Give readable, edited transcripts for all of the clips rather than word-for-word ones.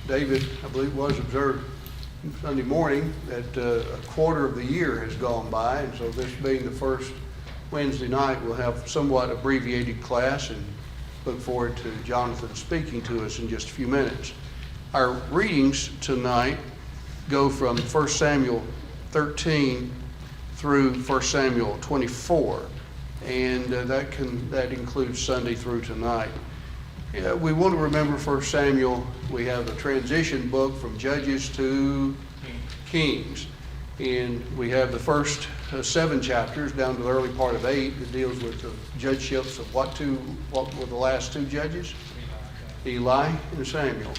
David, I believe, was observed Sunday morning that a quarter of the year has gone by, and so this being the first Wednesday night, we'll have somewhat abbreviated class, and look forward to Jonathan speaking to us in just a few minutes. Our readings tonight go from 1 Samuel 13 through 1 Samuel 24, and that includes Sunday through tonight. Yeah, we want to remember 1 Samuel. We have a transition book from Judges to Kings, and we have the first 7 chapters down to the early part of 8 that deals with the judgeships of what were the last 2 judges? Eli and Samuel.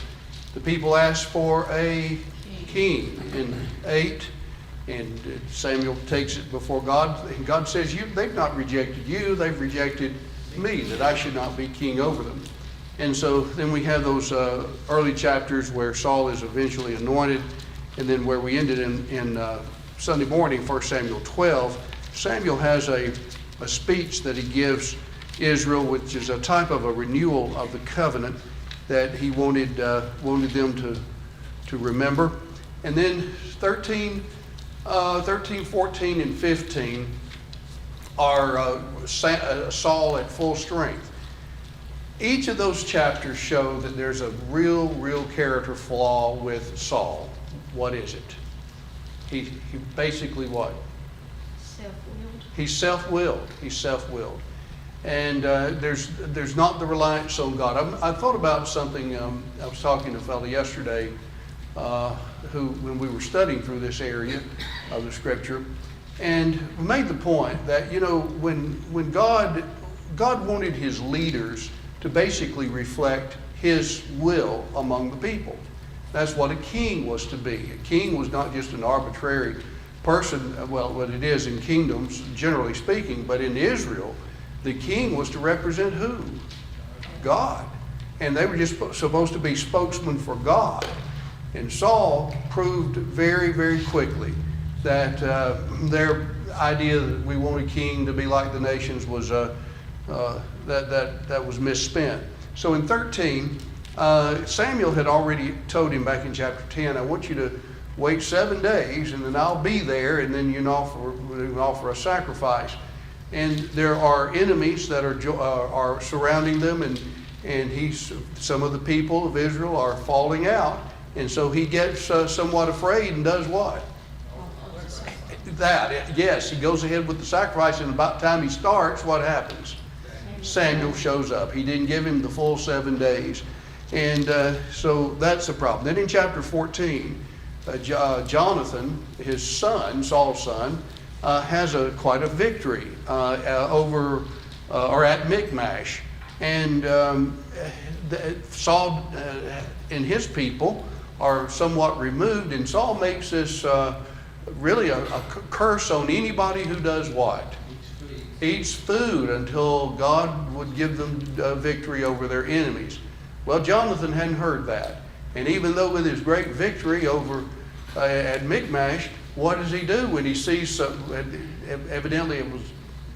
The people asked for a king in 8, and Samuel takes it before God, and God says, they've not rejected you, they've rejected me, that I should not be king over them. And so then we have those early chapters where Saul is eventually anointed, and then where we ended in Sunday morning, 1 Samuel 12, Samuel has a speech that he gives Israel, which is a type of a renewal of the covenant that he wanted them to remember. And then 13, 14, and 15 are Saul at full strength. Each of those chapters show that there's a real character flaw with Saul. What is it? He basically what? Self-willed. He's self-willed. And there's not the reliance on God. I thought about something. I was talking to a fellow yesterday who, when we were studying through this area of the Scripture, and we made the point that, when God wanted His leaders to basically reflect His will among the people. That's what a king was to be. A king was not just an arbitrary person, well, what it is in kingdoms, generally speaking, but in Israel, the king was to represent who? God. And they were just supposed to be spokesmen for God. And Saul proved very quickly that their idea that we want a king to be like the nations was that was misspent. So in 13, Samuel had already told him back in chapter 10, I want you to wait 7 days, and then I'll be there, and then you can offer a sacrifice. And there are enemies that are surrounding them, and some of the people of Israel are falling out, and so he gets somewhat afraid and does what? Yes, he goes ahead with the sacrifice, and about the time he starts, what happens? Samuel shows up. He didn't give him the full 7 days. And so that's a problem. Then in chapter 14, Jonathan, his son, Saul's son, has quite a victory over or at Michmash. And Saul and his people are somewhat removed, and Saul makes this really a curse on anybody who does what? Eats food until God would give them victory over their enemies. Well, Jonathan hadn't heard that. And even though with his great victory over at Michmash, what does he do when he sees something? Evidently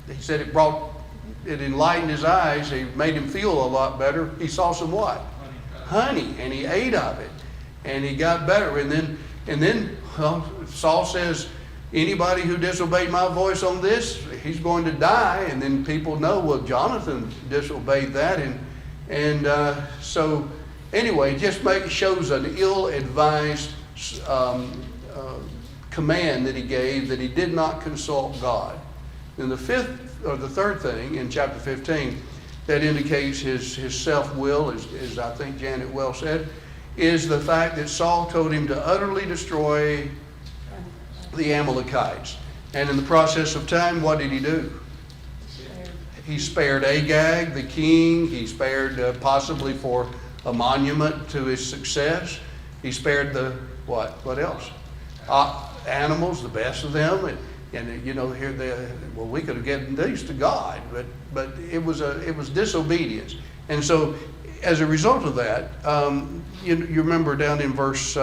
he said it enlightened his eyes. It made him feel a lot better. He saw some what? Honey. And he ate of it. And he got better. And then Saul says, anybody who disobeyed my voice on this, he's going to die. And then people know, well, Jonathan disobeyed that. And so anyway, it just shows an ill-advised command that he gave, that he did not consult God. And the third thing in chapter 15 that indicates his self-will, as I think Janet well said, is the fact that Saul told him to utterly destroy the Amalekites. And in the process of time, what did he do? He spared Agag, the king. He spared possibly for a monument to his success. He spared the what? What else? Animals, the best of them. And we could have given these to God, but it was disobedience. And so, as a result of that, you remember down in verse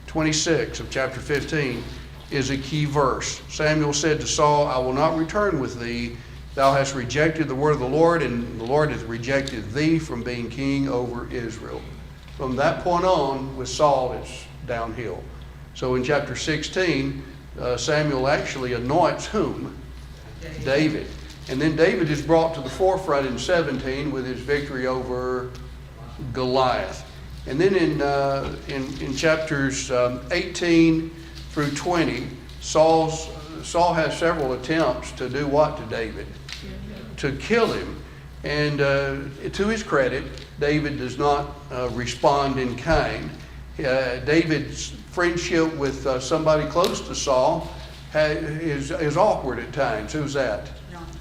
26 of chapter 15 is a key verse. Samuel said to Saul, I will not return with thee. Thou hast rejected the word of the Lord, and the Lord hath rejected thee from being king over Israel. From that point on, with Saul, it's downhill. So in chapter 16, Samuel actually anoints whom? David. And then David is brought to the forefront in 17 with his victory over Goliath. And then in chapters 18 through 20, Saul has several attempts to do what to David? To kill him. And to his credit, David does not respond in kind. David's friendship with somebody close to Saul is awkward at times. Who's that?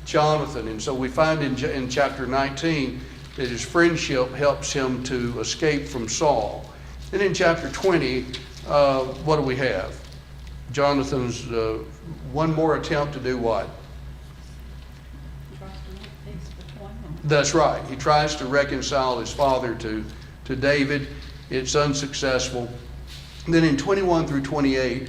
Jonathan. And so we find in chapter 19 that his friendship helps him to escape from Saul. Then in chapter 20, what do we have? Jonathan's one more attempt to do what? That's right. He tries to reconcile his father to David. It's unsuccessful. And then in 21 through 28,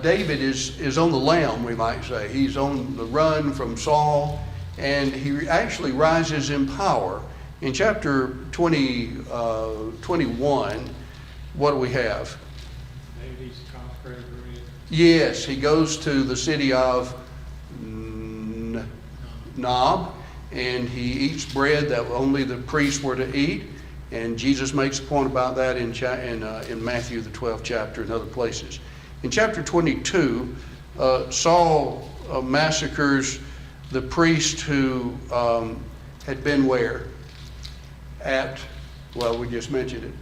David is on the lam, we might say. He's on the run from Saul, and he actually rises in power. In chapter 21, what do we have? David's consecrated bread. Yes, he goes to the city of Nob, and he eats bread that only the priests were to eat. And Jesus makes a point about that in Matthew, the 12th chapter, and other places. In chapter 22, Saul massacres the priest who had been where? We just mentioned it.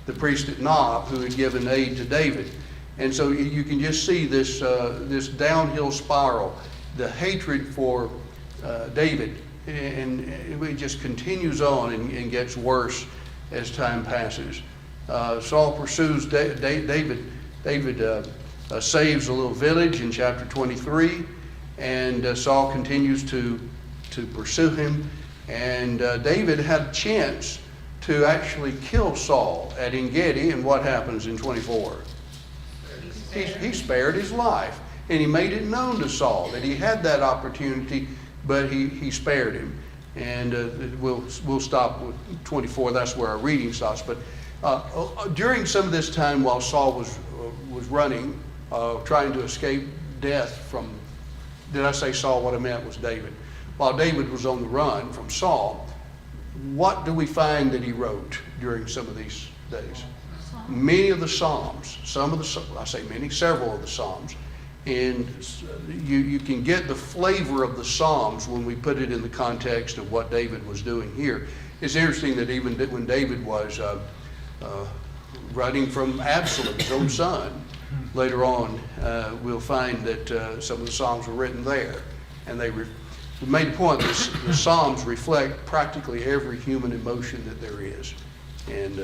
The priest at Nob who had given aid to David. And so you can just see this downhill spiral, the hatred for David. And it just continues on and gets worse as time passes. Saul pursues David. David saves a little village in chapter 23, and Saul continues to pursue him. And David had a chance to actually kill Saul at En-Gedi, and what happens in 24? He spared his life, and he made it known to Saul that he had that opportunity, but he spared him. And we'll stop with 24. That's where our reading stops. But during some of this time, while Saul was running, trying to escape death from, did I say Saul? What I meant was David. While David was on the run from Saul, what do we find that he wrote during some of these days? Many of the Psalms. Several of the Psalms. And you can get the flavor of the Psalms when we put it in the context of what David was doing here. It's interesting that even when David was running from Absalom, his own son, later on we'll find that some of the Psalms were written there. And they made the point that the Psalms reflect practically every human emotion that there is. And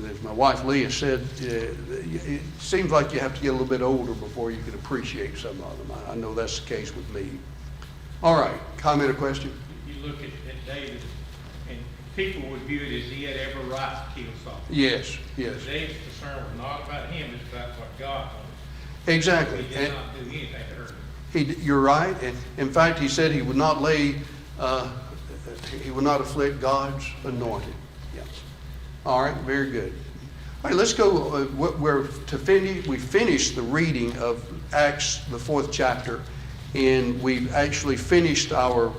as my wife Leah said, it seems like you have to get a little bit older before you can appreciate some of them. I know that's the case with me. All right, comment or question? You look at David, and people would view it as he had every right to kill Saul. Yes. David's concern was not about him, it's about what God wanted. Exactly. He did not do anything to hurt him. You're right. And in fact, he said he would not afflict God's anointed. Yeah. All right, very good. All right, let's go. We finished the reading of Acts, the 4th chapter, and we've actually finished our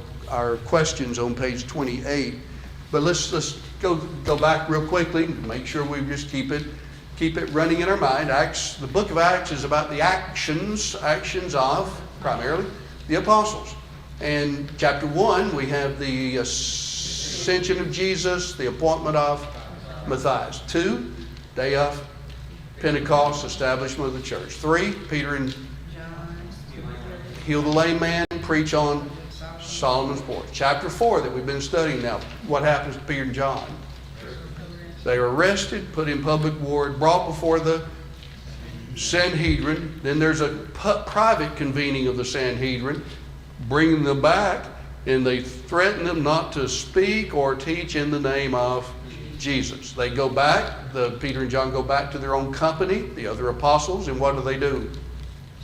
questions on page 28. But let's go back real quickly and make sure we just keep it running in our mind. The book of Acts is about the actions of primarily the apostles. And chapter 1, we have the ascension of Jesus, the appointment of Matthias. 2, day of Pentecost, establishment of the church. 3, Peter and heal the lame man, preach on Solomon's porch. Chapter 4 that we've been studying now. What happens to Peter and John? They are arrested, put in public ward, brought before the Sanhedrin. Then there's a private convening of the Sanhedrin, bringing them back, and they threaten them not to speak or teach in the name of Jesus. They go back, Peter and John go back to their own company, the other apostles, and what do?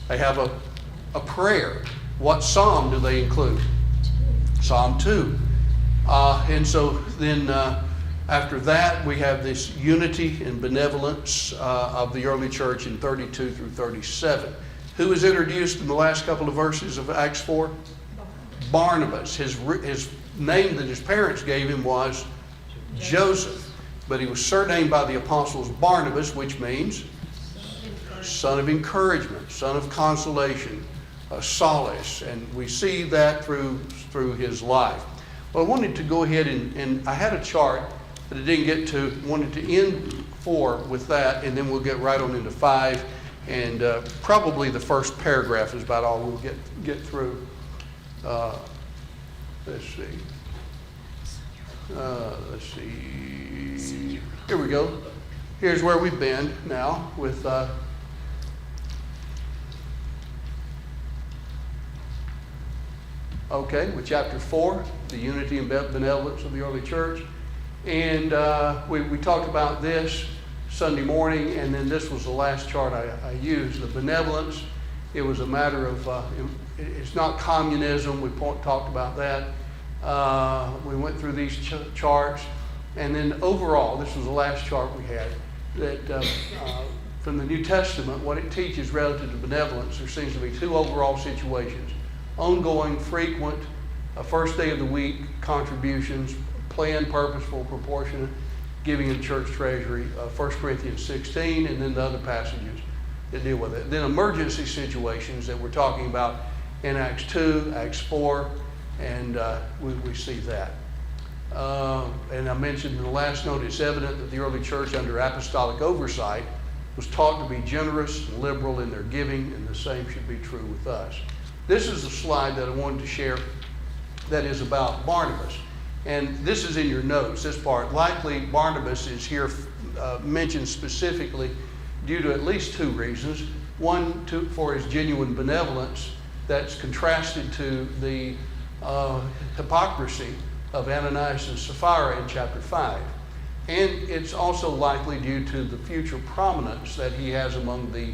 They have a prayer. What psalm do they include? Psalm 2. And so then After that, we have this unity and benevolence of the early church in 32 through 37. Who is introduced in the last couple of verses of Acts 4? Barnabas. His name that his parents gave him was Joseph, but he was surnamed by the apostles Barnabas, which means son of encouragement, son of consolation, solace, and we see that through his life. Well, I wanted to go ahead and I had a chart that I didn't get to, wanted to end 4 with that, and then we'll get right on into 5, and probably the first paragraph is about all we'll get through. Let's see. Here we go. Here's where we've been now with with chapter 4, the unity and benevolence of the early church. And we talked about this Sunday morning, and then this was the last chart I used, the benevolence. It was a matter of, it's not communism. We talked about that. We went through these charts. And then overall, this was the last chart we had, that from the New Testament, what it teaches relative to benevolence, there seems to be 2 overall situations. Ongoing, frequent, first day of the week contributions, planned, purposeful, proportionate, giving in church treasury, 1 Corinthians 16, and then the other passages that deal with it. Then emergency situations that we're talking about in Acts 2, Acts 4, and we see that. And I mentioned in the last note, it's evident that the early church under apostolic oversight was taught to be generous and liberal in their giving, and the same should be true with us. This is a slide that I wanted to share that is about Barnabas. And this is in your notes, this part. Likely Barnabas is here mentioned specifically due to at least 2 reasons. One, for his genuine benevolence that's contrasted to the hypocrisy of Ananias and Sapphira in chapter 5. And it's also likely due to the future prominence that he has among the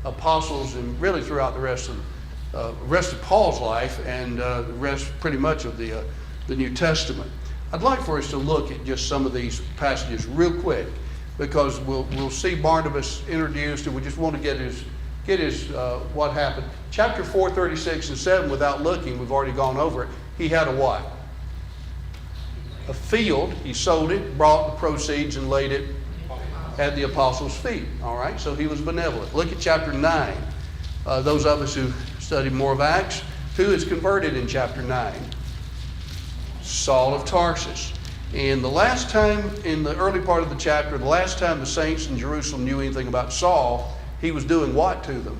apostles and really throughout the rest of Paul's life and the rest pretty much of the New Testament. I'd like for us to look at just some of these passages real quick, because we'll see Barnabas introduced, and we just want to get his what happened. Chapter 4, 36 and 7, without looking, we've already gone over it. He had a what? A field. He sold it, brought the proceeds, and laid it at the apostles' feet. All right, so he was benevolent. Look at chapter 9. Those of us who study more of Acts, who is converted in chapter 9? Saul of Tarsus. And the last time, in the early part of the chapter, the last time the saints in Jerusalem knew anything about Saul, he was doing what to them?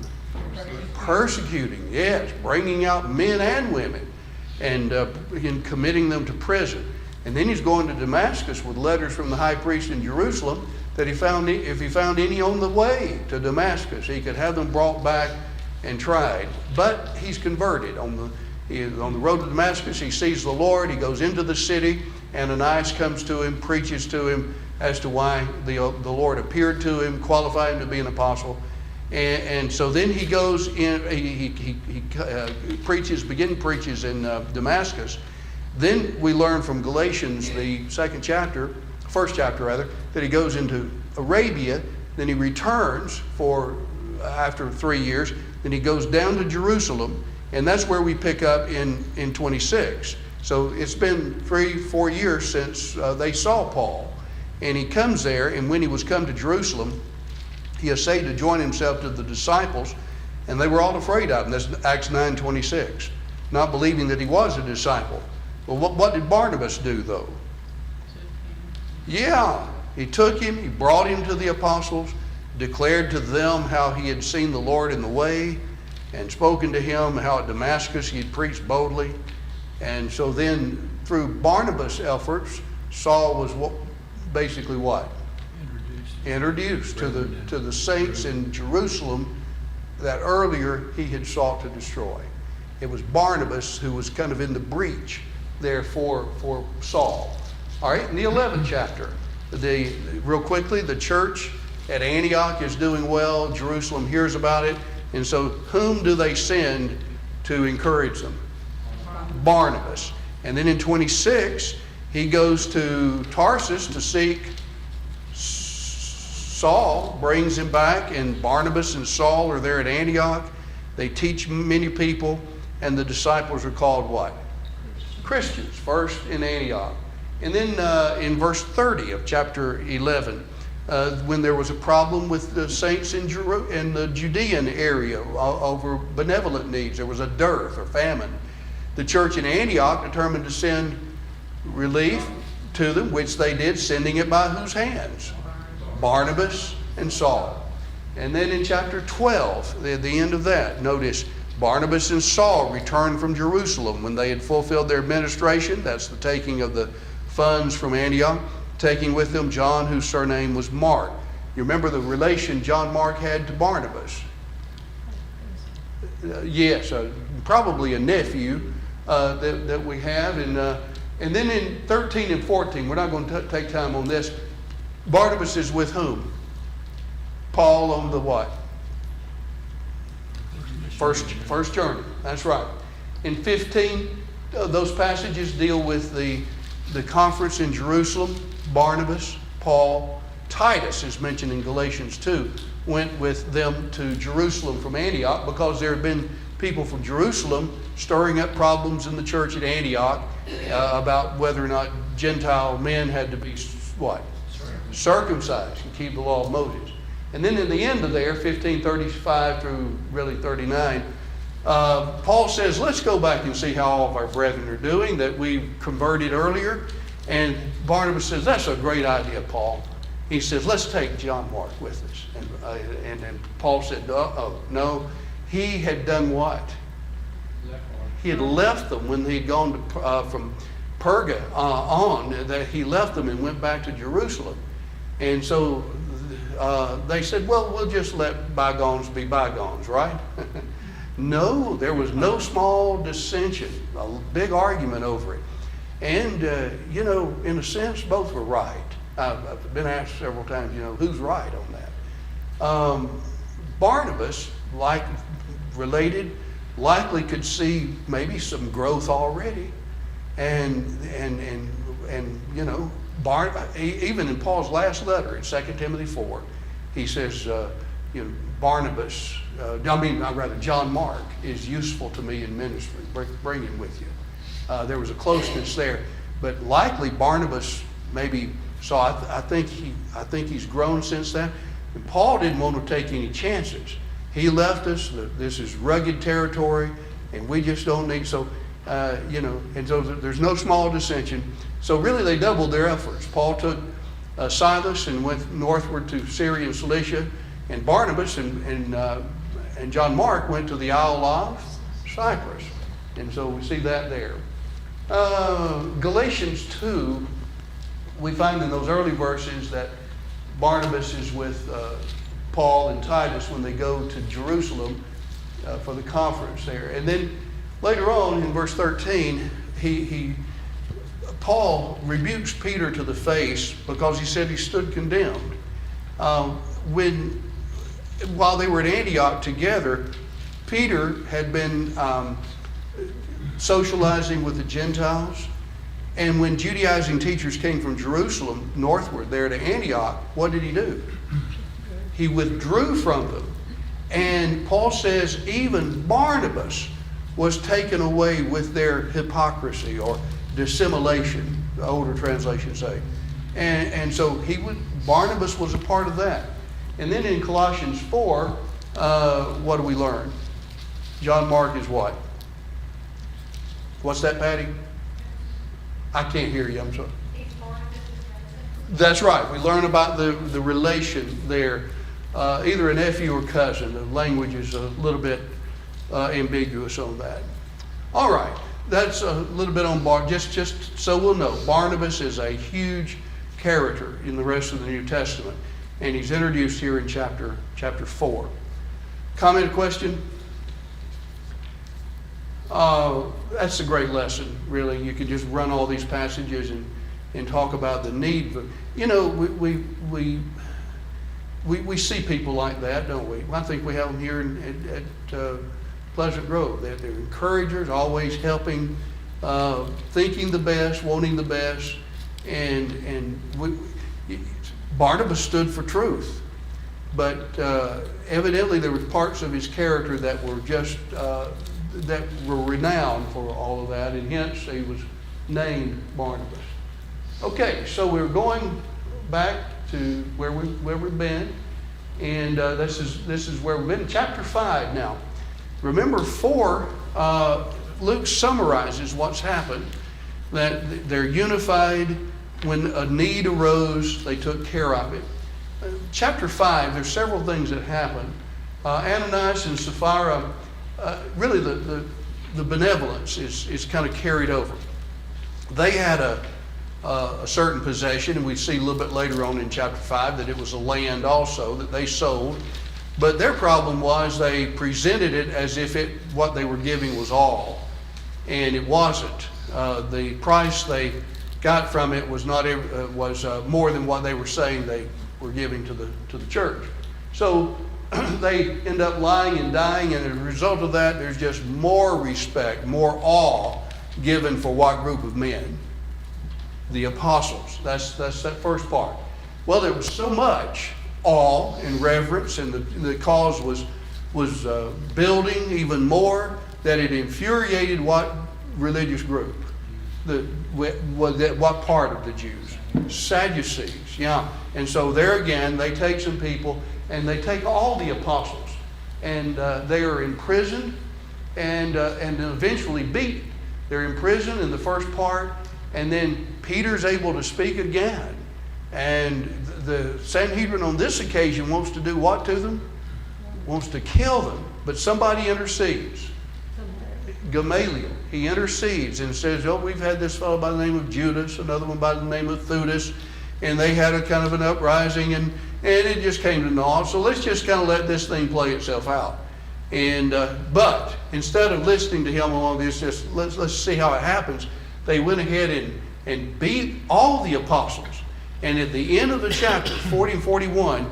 Persecuting, yes, bringing out men and women and committing them to prison. And then he's going to Damascus with letters from the high priest in Jerusalem that if he found any on the way to Damascus, he could have them brought back and tried. But he's converted. On the road to Damascus, he sees the Lord. He goes into the city. Ananias comes to him, preaches to him as to why the Lord appeared to him, qualified him to be an apostle. And so then he goes in, he preaches in Damascus. Then we learn from Galatians, the first chapter, that he goes into Arabia. Then he returns after 3 years. Then he goes down to Jerusalem, and that's where we pick up in 26. So it's been 3-4 years since they saw Paul. And he comes there, and when he was come to Jerusalem, he essayed to join himself to the disciples, and they were all afraid of him. That's Acts 9:26, not believing that he was a disciple. Well, what did Barnabas do, though? Yeah, he took him, he brought him to the apostles, declared to them how he had seen the Lord in the way, and spoken to him how at Damascus he had preached boldly. And so then, through Barnabas' efforts, Saul was basically what? Introduced to the saints in Jerusalem that earlier he had sought to destroy. It was Barnabas who was kind of in the breach there for Saul. All right, in the 11th chapter, real quickly, the church at Antioch is doing well. Jerusalem hears about it. And so whom do they send to encourage them? Barnabas. And then in 26, He goes to Tarsus to seek Saul, brings him back, and Barnabas and Saul are there at Antioch. They teach many people, and the disciples are called what? Christians, first in Antioch. And then in verse 30 of chapter 11, when there was a problem with the saints in the Judean area over benevolent needs, there was a dearth or famine. The church in Antioch determined to send relief to them, which they did, sending it by whose hands? Barnabas and Saul. And then in chapter 12, the end of that, notice Barnabas and Saul returned from Jerusalem when they had fulfilled their administration. That's the taking of the funds from Antioch, taking with them John, whose surname was Mark. You remember the relation John Mark had to Barnabas? Yes, probably a nephew that we have. And then in 13 and 14, we're not going to take time on this. Barnabas is with whom? Paul on the what? First journey. That's right. In 15, those passages deal with the conference in Jerusalem. Barnabas, Paul, Titus is mentioned in Galatians 2, went with them to Jerusalem from Antioch because there had been people from Jerusalem stirring up problems in the church at Antioch about whether or not Gentile men had to be what? Circumcised and keep the law of Moses. And then in the end of there, 1535 through really 39, Paul says, let's go back and see how all of our brethren are doing that we converted earlier. And Barnabas says, that's a great idea, Paul. He says, let's take John Mark with us. And Paul said, no. He had done what? He had left them when he'd gone from Perga on. That he left them and went back to Jerusalem. And so they said, well, we'll just let bygones be bygones, right? No, there was no small dissension, a big argument over it. And, in a sense, both were right. I've been asked several times, who's right on that? Barnabas, likely could see maybe some growth already. And even in Paul's last letter in 2 Timothy 4, he says, John Mark is useful to me in ministry. Bring him with you. There was a closeness there, but likely Barnabas maybe saw. I think he's grown since then. And Paul didn't want to take any chances. He left us. This is rugged territory, and we just don't need. So, and so there's no small dissension. So really, they doubled their efforts. Paul took Silas and went northward to Syria and Cilicia, and Barnabas and John Mark went to the Isle of Cyprus. And so we see that there. Galatians 2, we find in those early verses that Barnabas is with Paul and Titus when they go to Jerusalem for the conference there. And then later on in verse 13, Paul rebukes Peter to the face because he said he stood condemned. While they were at Antioch together, Peter had been socializing with the Gentiles. And when Judaizing teachers came from Jerusalem northward there to Antioch, what did he do? He withdrew from them. And Paul says even Barnabas was taken away with their hypocrisy or dissimulation, the older translations say. And so Barnabas was a part of that. And then in Colossians 4, what do we learn? John Mark is what? What's that, Patty? I can't hear you, I'm sorry. That's right. We learn about the relation there. Either a nephew or cousin. The language is a little bit ambiguous on that. All right. That's a little bit on just so we'll know. Barnabas is a huge character in the rest of the New Testament. And he's introduced here in chapter 4. Comment or question? That's a great lesson, really. You could just run all these passages and talk about the need. But, we see people like that, don't we? I think we have them here at Pleasant Grove. They're encouragers, always helping, thinking the best, wanting the best. And Barnabas stood for truth. But evidently there were parts of his character that were just, that were renowned for all of that, and hence he was named Barnabas. Okay, so we're going back to where we've been, and this is where we've been in chapter 5 now. Remember 4, Luke summarizes what's happened, that they're unified. When a need arose, they took care of it. Chapter 5, there's several things that happen. Ananias and Sapphira, really the benevolence is kind of carried over. They had a certain possession, and we see a little bit later on in chapter 5 that it was a land also that they sold. But their problem was they presented it as if what they were giving was all, and it wasn't. The price they got from it was more than what they were saying they were giving to the church. So they end up lying and dying, and as a result of that, there's just more respect, more awe given for what group of men? The apostles. That's that first part. Well, there was so much awe and reverence, and the cause was building even more, that it infuriated what religious group? What part of the Jews? Sadducees, yeah. And so there again, they take some people, and they take all the apostles, and they are imprisoned and eventually beaten. They're imprisoned in the first part, and then Peter's able to speak again. And the Sanhedrin on this occasion wants to do what to them? Wants to kill them. But somebody intercedes. Gamaliel. He intercedes and says, oh, we've had this fellow by the name of Judas, another one by the name of Theudas, and they had a kind of an uprising, and it just came to naught. So let's just kind of let this thing play itself out. And but instead of listening to him along this, just let's see how it happens. They went ahead and beat all the apostles. And at the end of the chapter, 40 and 41,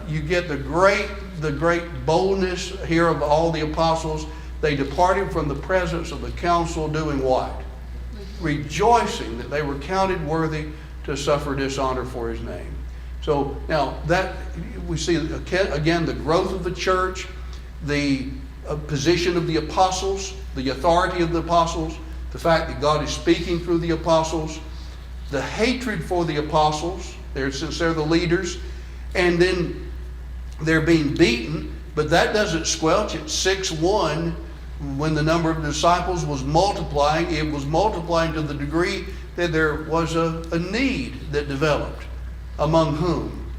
you get the great boldness here of all the apostles. They departed from the presence of the council doing what? Rejoicing that they were counted worthy to suffer dishonor for his name. So now that we see again the growth of the church, the position of the apostles, the authority of the apostles, the fact that God is speaking through the apostles, the hatred for the apostles, since they're the leaders, and then they're being beaten, but that doesn't squelch it. 6:1, when the number of disciples was multiplying, it was multiplying to the degree that there was a need that developed. Among whom?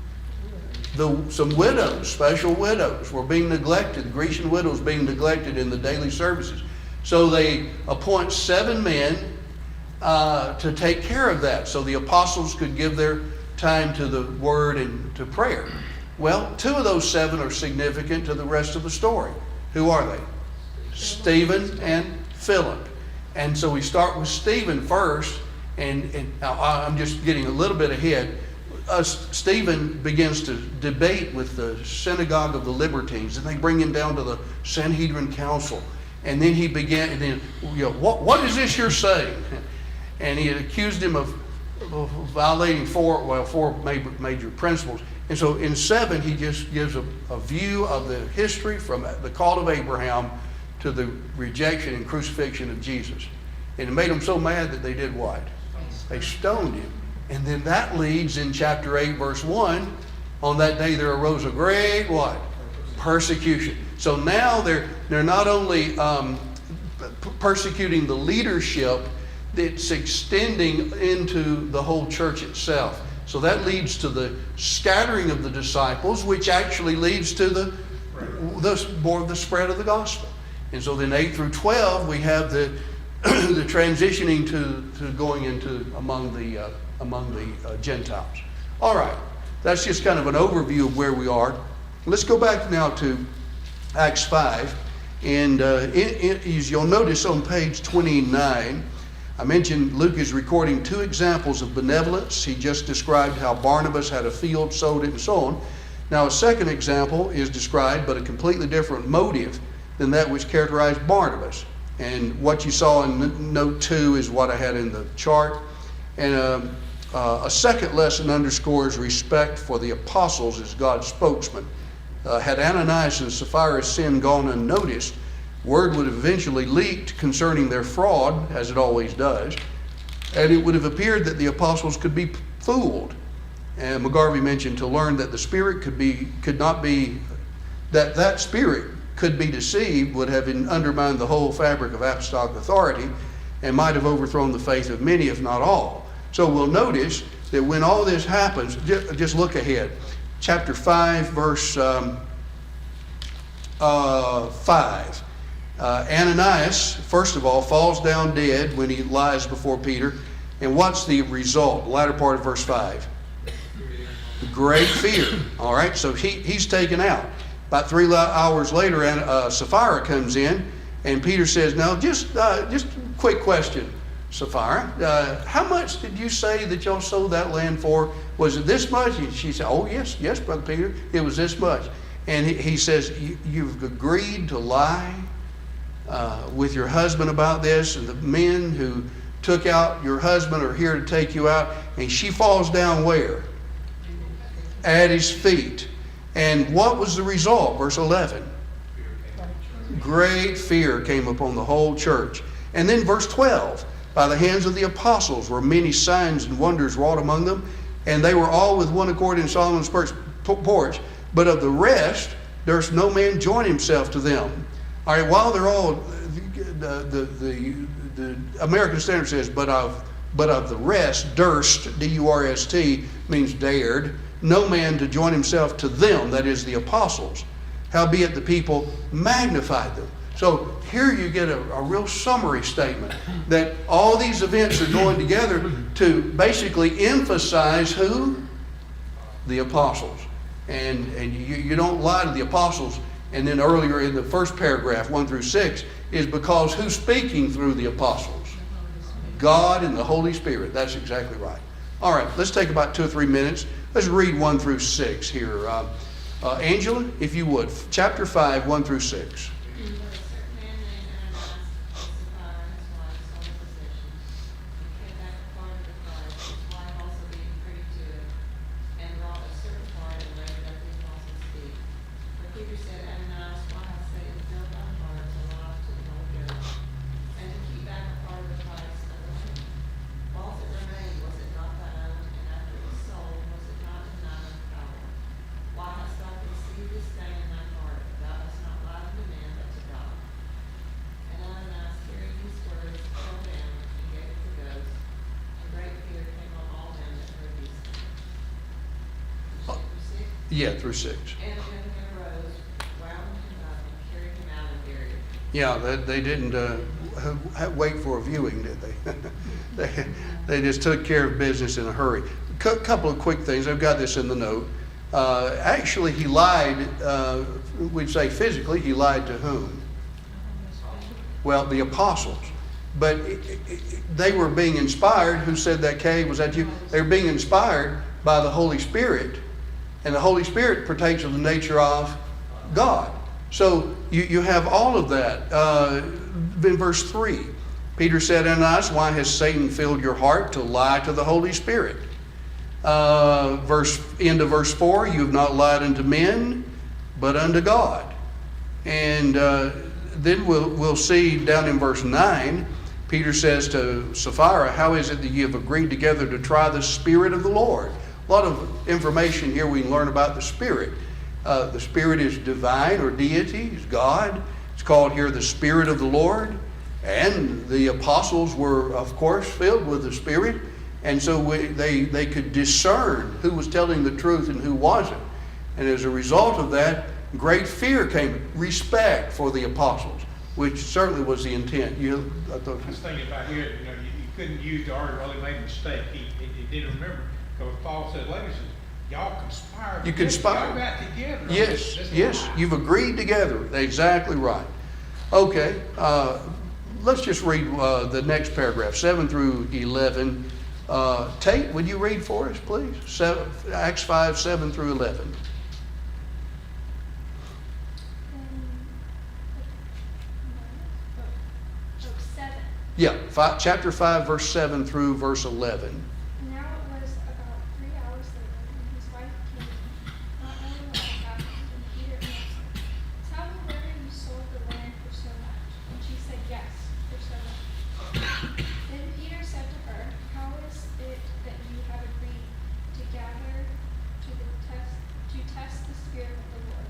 Some widows, special widows, were being neglected. The Grecian widows being neglected in the daily services. So they appoint 7 men to take care of that, so the apostles could give their time to the word and to prayer. Well, 2 of those 7 are significant to the rest of the story. Who are they? Stephen and Philip. And so we start with Stephen first, and now I'm just getting a little bit ahead. Stephen begins to debate with the synagogue of the Libertines, and they bring him down to the Sanhedrin council. And then he began, and then, what is this you're saying? And he had accused him of violating 4 major principles. And so in 7, he just gives a view of the history from the call of Abraham to the rejection and crucifixion of Jesus. And it made them so mad that they did what? They stoned him. And then that leads in chapter 8, verse 1, on that day there arose a great what? Persecution. So now they're not only persecuting the leadership, it's extending into the whole church itself. So that leads to the scattering of the disciples, which actually leads to the spread of the gospel. And so then 8 through 12, we have the transitioning to going into among the Gentiles. All right, that's just kind of an overview of where we are. Let's go back now to Acts 5, and as you'll notice on page 29, I mentioned Luke is recording 2 examples of benevolence. He just described how Barnabas had a field, sold it, and so on. Now a second example is described, but a completely different motive than that which characterized Barnabas. And what you saw in note 2 is what I had in the chart. And a second lesson underscores respect for the apostles as God's spokesman. Had Ananias and Sapphira's sin gone unnoticed, word would have eventually leaked concerning their fraud, as it always does, and it would have appeared that the apostles could be fooled. And McGarvey mentioned to learn that the spirit that spirit could be deceived would have undermined the whole fabric of apostolic authority and might have overthrown the faith of many, if not all. So we'll notice that when all this happens, just look ahead. Chapter 5, verse 5. Ananias, first of all, falls down dead when he lies before Peter. And what's the result? The latter part of verse 5. Great fear. All right, so he's taken out. About 3 hours later, Sapphira comes in, and Peter says, "Now, just a quick question, Sapphira. How much did you say that y'all sold that land for? Was it this much?" And she said, "Oh, yes, Brother Peter, it was this much." And he says, "You've agreed to lie with your husband about this, and the men who took out your husband are here to take you out." And she falls down where? At his feet. And what was the result? Verse 11. Great fear came upon the whole church. And then verse 12. By the hands of the apostles were many signs and wonders wrought among them, and they were all with one accord in Solomon's porch. But of the rest, durst no man join himself to them. All right, while they're all, the American Standard says, but of the rest, durst, D-U-R-S-T, means dared, no man to join himself to them, that is the apostles. Howbeit the people magnified them. So here you get a real summary statement that all these events are going together to basically emphasize who? The apostles. And you don't lie to the apostles. And then earlier in the first paragraph, 1 through 6, is because who's speaking through the apostles? God and the Holy Spirit. That's exactly right. All right, let's take about 2 or 3 minutes. Let's read 1 through 6 here. Angela, if you would, chapter 5, 1 through 6. Yeah, through 6. And they arose, wound him up, and carried him out and buried him. Yeah, they didn't wait for a viewing, did they? They just took care of business in a hurry. Couple of quick things. I've got this in the note. Actually, he lied, we'd say physically, he lied to whom? Well, the apostles. But they were being inspired. Who said that, Kay? Was that you? They were being inspired by the Holy Spirit. And the Holy Spirit partakes of the nature of God. So you have all of that. In verse 3, Peter said, Ananias, why has Satan filled your heart to lie to the Holy Spirit? End of verse 4, you have not lied unto men, but unto God. And then we'll see down in verse 9, Peter says to Sapphira, how is it that you have agreed together to try the Spirit of the Lord? A lot of information here we can learn about the Spirit. The Spirit is divine or deity, is God. It's called here the Spirit of the Lord. And the apostles were, of course, filled with the Spirit. And so they could discern who was telling the truth and who wasn't. And as a result of that, great fear came, respect for the apostles, which certainly was the intent. I was thinking about here, you couldn't use the argument, well, he made a mistake. He didn't remember. Because Paul said later, he says, y'all conspired. You conspired. Y'all got together. Yes. You've agreed together. Exactly right. Okay. Let's just read the next paragraph, 7 through 11. Tate, would you read for us, please? Acts 5, 7 through 11. Yeah, chapter 5, verse 7 through verse 11. Now it was about 3 hours later when his wife came in, not knowing what had happened, and Peter answered, "Tell me whether you sold the land for so much." And she said, "Yes, for so much." Then Peter said to her, "How is it that you have agreed to gather to test the Spirit of the Lord?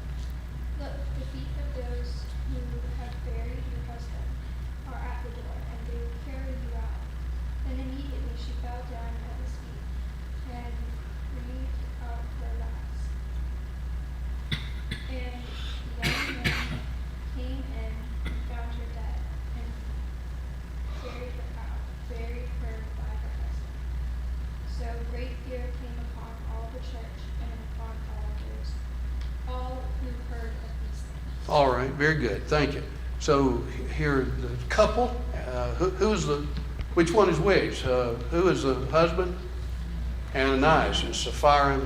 Look, the feet of those who have buried your husband are at the door, and they will carry you out." Then immediately she fell down at his feet and breathed out her last. And the young men came in and found her dead, and carried her out, buried her by her husband. So great fear came upon all the church and upon all who heard of these things. All right, very good. Thank you. So here, the couple, which one is which? Who is the husband? Ananias, and Sapphira,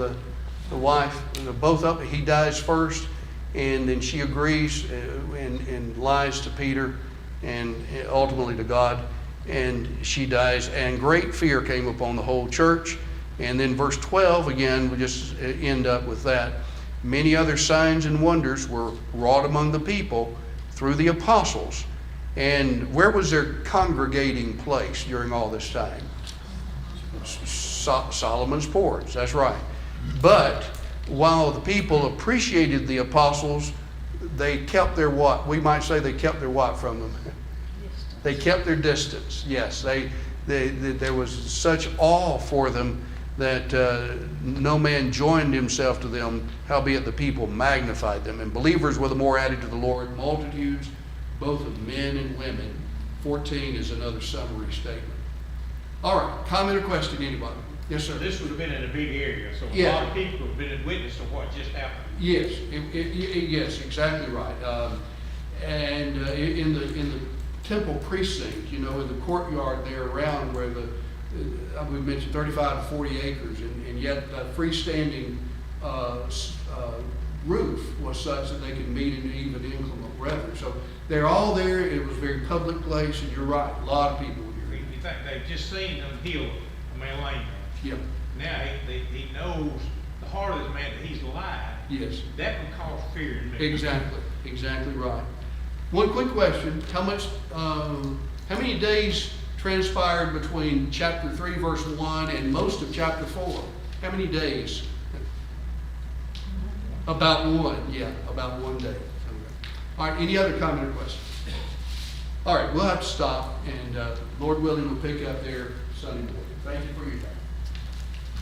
the wife. Both of them. He dies first, and then she agrees and lies to Peter and ultimately to God, and she dies. And great fear came upon the whole church. And then verse 12, again, we just end up with that. Many other signs and wonders were wrought among the people through the apostles. And where was their congregating place during all this time? Solomon's porch, that's right. But while the people appreciated the apostles, they kept their what? We might say they kept their what from them? They kept their distance. Yes, there was such awe for them that no man joined himself to them, howbeit the people magnified them. And believers were the more added to the Lord, multitudes, both of men and women. 14 is another summary statement. All right, comment or question, anybody? Yes, sir. So this would have been in a big area, so a Yeah. lot of people have been a witness to what just happened. Yes, yes, exactly right. And in the temple precinct, in the courtyard there around where we mentioned 35 to 40 acres, and yet a freestanding roof was such that they could meet in even inclement weather. So they're all there. It was a very public place, and you're right, a lot of people were here. You think they've just seen them heal a man lame man. Yeah. Now he knows the heart of this man that he's alive. Yes. That would cause fear in me. Exactly right. One quick question: how many days transpired between chapter 3, verse 1, and most of chapter 4? How many days? About one. Yeah, about 1 day. Okay. All right. Any other comment or question? All right. We'll have to stop, and Lord willing, we'll pick up there Sunday morning. Thank you for your time.